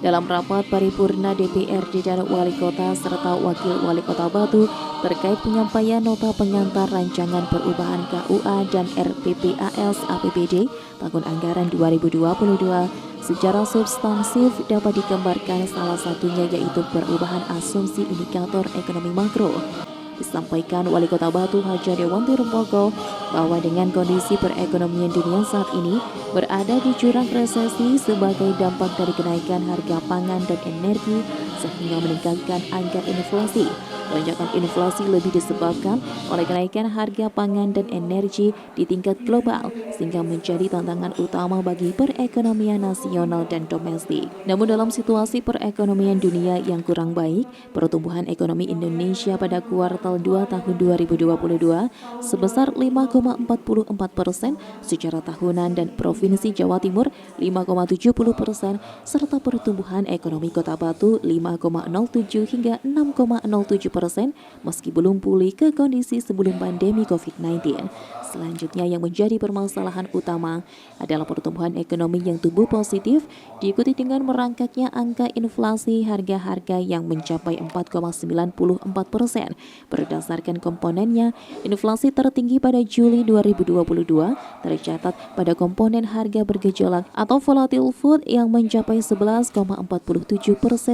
dalam rapat paripurna DPRD dan Wali Kota serta Wakil Wali Kota Batu terkait penyampaian nota pengantar rancangan perubahan KUA dan RPPAS APBD tahun anggaran 2022 secara substansif dapat digambarkan, salah satunya yaitu perubahan asumsi indikator ekonomi makro. Disampaikan Wali Kota Batu Haja Dewanti Rumpogo bahwa dengan kondisi perekonomian dunia saat ini berada di jurang resesi sebagai dampak dari kenaikan harga pangan dan energi sehingga meningkatkan angka inflasi. Lonjakan inflasi lebih disebabkan oleh kenaikan harga pangan dan energi di tingkat global sehingga menjadi tantangan utama bagi perekonomian nasional dan domestik. Namun dalam situasi perekonomian dunia yang kurang baik, pertumbuhan ekonomi Indonesia pada kuartal 2 tahun 2022 sebesar 5,44% secara tahunan dan Provinsi Jawa Timur 5,70% serta pertumbuhan ekonomi Kota Batu 5,07 hingga 6,07% meski belum pulih ke kondisi sebelum pandemi COVID-19. Selanjutnya yang menjadi permasalahan utama adalah pertumbuhan ekonomi yang tumbuh positif diikuti dengan merangkaknya angka inflasi harga-harga yang mencapai 4,94%. Berdasarkan komponennya, inflasi tertinggi pada Juli 2022 tercatat pada komponen harga bergejolak atau volatile food yang mencapai 11,47%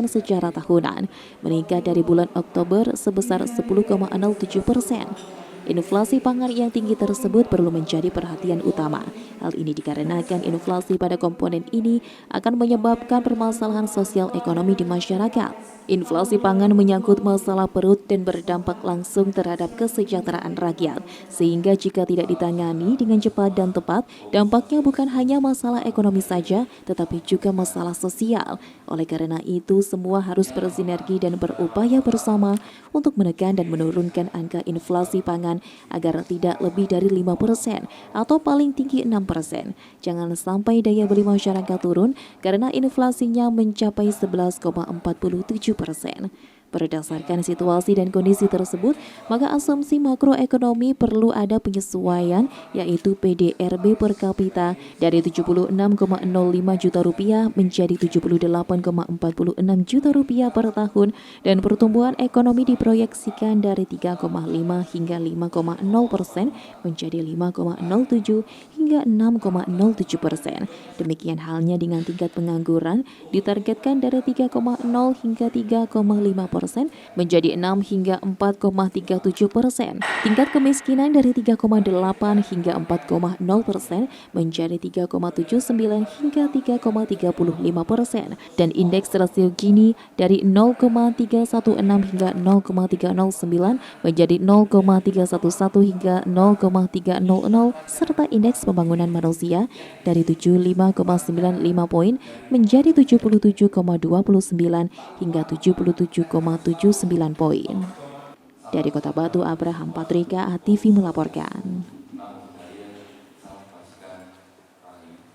secara tahunan, meningkat dari bulan Oktober sebesar 10,07%. Inflasi pangan yang tinggi tersebut perlu menjadi perhatian utama. Hal ini dikarenakan inflasi pada komponen ini akan menyebabkan permasalahan sosial ekonomi di masyarakat. Inflasi pangan menyangkut masalah perut dan berdampak langsung terhadap kesejahteraan rakyat. Sehingga jika tidak ditangani dengan cepat dan tepat, dampaknya bukan hanya masalah ekonomi saja, tetapi juga masalah sosial. Oleh karena itu, semua harus bersinergi dan berupaya bersama untuk menekan dan menurunkan angka inflasi pangan agar tidak lebih dari 5% atau paling tinggi 6%. Jangan sampai daya beli masyarakat turun karena inflasinya mencapai 11,47%. Berdasarkan situasi dan kondisi tersebut, maka asumsi makroekonomi perlu ada penyesuaian, yaitu PDRB per kapita dari 76,05 juta rupiah menjadi 78,46 juta rupiah per tahun, dan pertumbuhan ekonomi diproyeksikan dari 3,5 hingga 5,0% menjadi 5,07 hingga 6,07%. Demikian halnya dengan tingkat pengangguran ditargetkan dari 3,0 hingga 3,5% menjadi 6 hingga 4,37%. Tingkat kemiskinan dari 3,8 hingga 4,0% menjadi 3,79 hingga 3,35%. Dan indeks rasio Gini dari 0,316 hingga 0,309 menjadi 0,311 hingga 0,300, serta indeks pembangunan manusia dari 75,95 poin menjadi 77,29 hingga 77,79 poin. Dari Kota Batu, Abraham Patrika, ATV melaporkan.